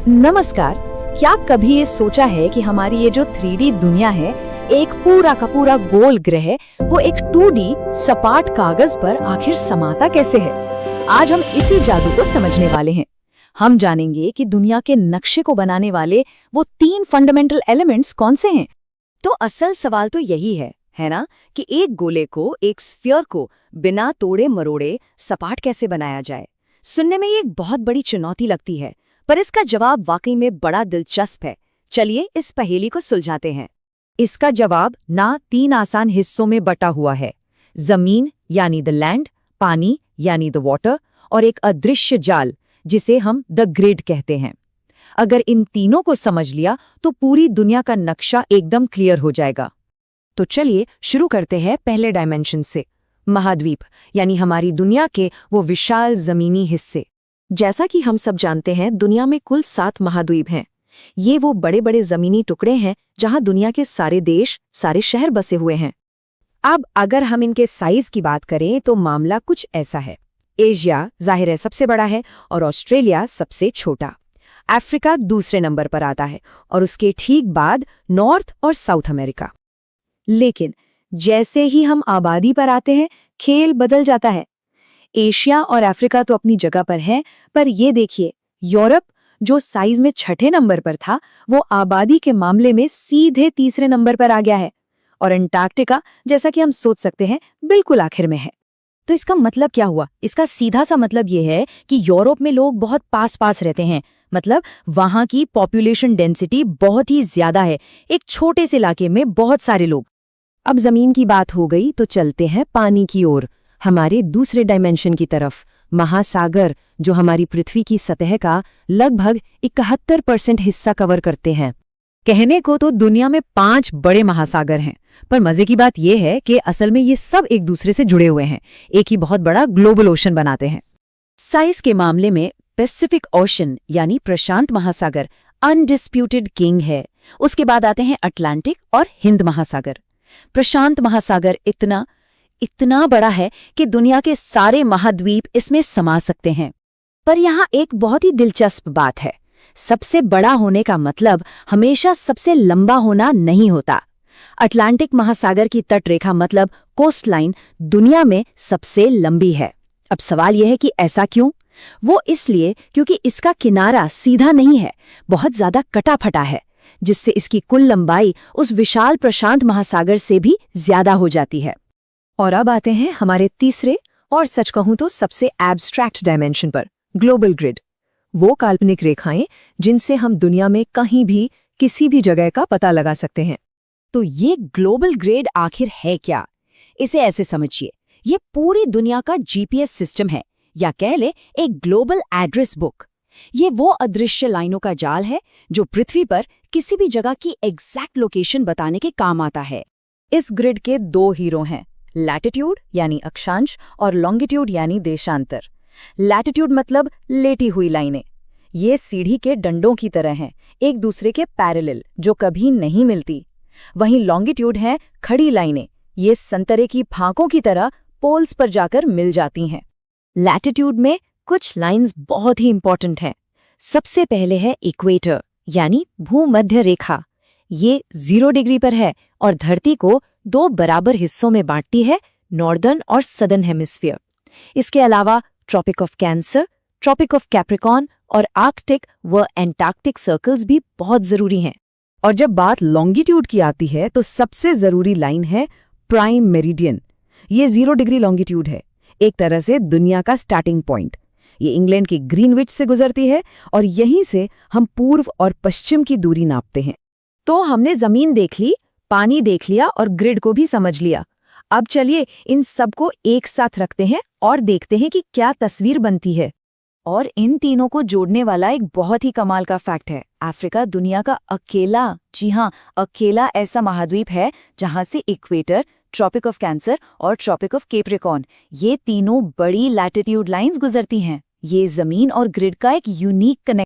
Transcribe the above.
नमस्कार। क्या कभी ये सोचा है कि हमारी ये जो 3D दुनिया है, एक पूरा का पूरा गोल ग्रह, वो एक 2D सपाट कागज पर आखिर समाता कैसे है? आज हम इसी जादू को समझने वाले हैं। हम जानेंगे कि दुनिया के नक्शे को बनाने वाले वो 3 फंडामेंटल एलिमेंट्स कौन से हैं। तो असल सवाल तो यही है ना, कि एक गोले को, एक स्फीयर को बिना तोड़े मरोड़े सपाट कैसे बनाया जाए। सुनने में ये एक बहुत बड़ी चुनौती लगती है, पर इसका जवाब वाकई में बड़ा दिलचस्प है। चलिए इस पहेली को सुलझाते हैं। इसका जवाब ना 3 आसान हिस्सों में बटा हुआ है। जमीन यानी द लैंड, पानी यानी द वाटर, और एक अदृश्य जाल जिसे हम द ग्रिड कहते हैं। अगर इन तीनों को समझ लिया तो पूरी दुनिया का नक्शा एकदम क्लियर हो जाएगा। तो चलिए शुरू करते हैं पहले डायमेंशन से, महाद्वीप यानी हमारी दुनिया के वो विशाल जमीनी हिस्से। जैसा कि हम सब जानते हैं, दुनिया में कुल 7 महाद्वीप हैं। ये वो बड़े बड़े जमीनी टुकड़े हैं जहां दुनिया के सारे देश, सारे शहर बसे हुए हैं। अब अगर हम इनके साइज की बात करें तो मामला कुछ ऐसा है। एशिया जाहिर है सबसे बड़ा है और ऑस्ट्रेलिया सबसे छोटा। अफ्रीका दूसरे नंबर पर आता है और उसके ठीक बाद नॉर्थ और साउथ अमेरिका। लेकिन जैसे ही हम आबादी पर आते हैं, खेल बदल जाता है। एशिया और अफ्रीका तो अपनी जगह पर हैं, पर ये देखिए, यूरोप जो साइज में 6ठे नंबर पर था, वो आबादी के मामले में सीधे तीसरे नंबर पर आ गया है। और अंटार्कटिका, जैसा कि हम सोच सकते हैं, बिल्कुल आखिर में है। तो इसका मतलब क्या हुआ? इसका सीधा सा मतलब ये है कि यूरोप में लोग बहुत पास पास रहते हैं, मतलब वहां की पॉपुलेशन डेंसिटी बहुत ही ज्यादा है। एक छोटे से इलाके में बहुत सारे लोग। अब जमीन की बात हो गई तो चलते हैं पानी की ओर, हमारे दूसरे डायमेंशन की तरफ। महासागर जो हमारी पृथ्वी की सतह का लगभग 71% हिस्सा कवर करते हैं। कहने को तो दुनिया में 5 बड़े महासागर हैं, पर मजे की बात यह है कि असल में ये सब एक दूसरे से जुड़े हुए हैं, एक ही बहुत बड़ा ग्लोबल ओशन बनाते हैं। साइज के मामले में पैसिफिक ओशन यानी प्रशांत महासागर अनडिस्प्यूटेड किंग है। उसके बाद आते हैं अटलांटिक और हिंद महासागर। प्रशांत महासागर इतना बड़ा है कि दुनिया के सारे महाद्वीप इसमें समा सकते हैं। पर यहाँ एक बहुत ही दिलचस्प बात है। सबसे बड़ा होने का मतलब हमेशा सबसे लंबा होना नहीं होता। अटलांटिक महासागर की तटरेखा मतलब कोस्ट लाइन दुनिया में सबसे लंबी है। अब सवाल यह है कि ऐसा क्यों? वो इसलिए क्योंकि इसका किनारा सीधा नहीं है, बहुत ज्यादा कटा फटा है, जिससे इसकी कुल लंबाई उस विशाल प्रशांत महासागर से भी ज्यादा हो जाती है। और अब आते हैं हमारे तीसरे और सच कहूं तो सबसे एब्स्ट्रैक्ट डायमेंशन पर, ग्लोबल ग्रिड। वो काल्पनिक रेखाएं जिनसे हम दुनिया में कहीं भी किसी भी जगह का पता लगा सकते हैं। तो ये ग्लोबल ग्रिड आखिर है क्या? इसे ऐसे समझिए, ये पूरी दुनिया का जीपीएस सिस्टम है, या कह ले एक ग्लोबल एड्रेस बुक। ये वो अदृश्य लाइनों का जाल है जो पृथ्वी पर किसी भी जगह की एग्जैक्ट लोकेशन बताने के काम आता है। इस ग्रिड के 2 हीरो हैं, लैटिट्यूड यानी अक्षांश और लॉन्गिट्यूड यानी देशांतर। लैटिट्यूड मतलब लेटी हुई लाइनें। ये सीढ़ी के डंडों की तरह हैं, एक दूसरे के पैरेलल, जो कभी नहीं मिलती। वहीं लॉन्गिट्यूड हैं खड़ी लाइनें, ये संतरे की फांकों की तरह पोल्स पर जाकर मिल जाती हैं। लैटिट्यूड में कुछ लाइंस बहुत ही इंपॉर्टेंट हैं। सबसे पहले है इक्वेटर यानी भूमध्य रेखा। ये 0 डिग्री पर है और धरती को 2 बराबर हिस्सों में बांटती है, नॉर्दर्न और सदर्न हेमिस्फीयर। इसके अलावा Tropic of Cancer, Tropic of Capricorn और आर्कटिक व एंटार्क्टिक सर्कल्स भी बहुत जरूरी हैं। और जब बात लॉन्गिट्यूड की आती है तो सबसे जरूरी लाइन है प्राइम मेरिडियन। ये 0 डिग्री लॉन्गिट्यूड है, एक तरह से दुनिया का स्टार्टिंग पॉइंट। ये इंग्लैंड की ग्रीनविच से गुजरती है और यहीं से हम पूर्व और पश्चिम की दूरी नापते हैं। तो हमने जमीन देख ली, पानी देख लिया और ग्रिड को भी समझ लिया। अब चलिए इन सबको एक साथ रखते हैं और देखते हैं कि क्या तस्वीर बनती है। और इन तीनों को जोड़ने वाला एक बहुत ही कमाल का फैक्ट है। अफ्रीका दुनिया का अकेला, जी हाँ, अकेला ऐसा महाद्वीप है जहां से इक्वेटर, ट्रॉपिक ऑफ कैंसर और ट्रॉपिक ऑफ कैप्रिकॉर्न, ये तीनों बड़ी लैटिट्यूड लाइंस गुजरती हैं। ये जमीन और ग्रिड का एक यूनिक कनेक्शन